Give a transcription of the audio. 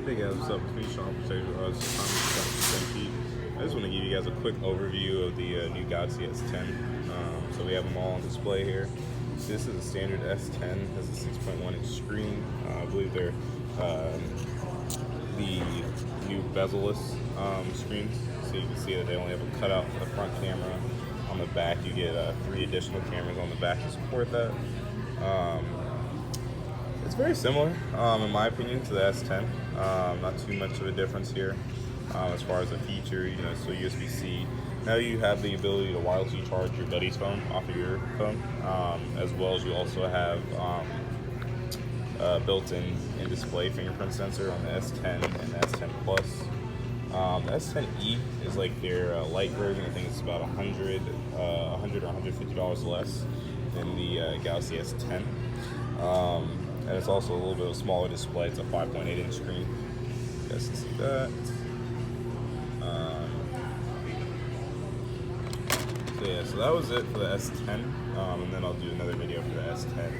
Hey guys, what's up? It's me, Sean, for I just want to give you guys a quick overview of the new Galaxy S10. So we have them all on display here. This is a standard S10, has a 6.1 inch screen. I believe they're the new bezel-less screens. So you can see that they only have a cutout for the front camera. On the back, you get 3 additional cameras on the back to support that. It's very similar, in my opinion, to the S10. Not too much of a difference here as far as the feature. You know, so USB-C. Now you have the ability to wirelessly charge your buddy's phone off of your phone, as well as you also have built-in in-display fingerprint sensor on the S10 and the S10 Plus. The S10e is like their light version. I think it's about $100 or $150 less than the Galaxy S10. And it's also a little bit of a smaller display. It's a 5.8 inch screen. You guys can see that. So yeah, so that was it for the S10. And then I'll do another video for the S10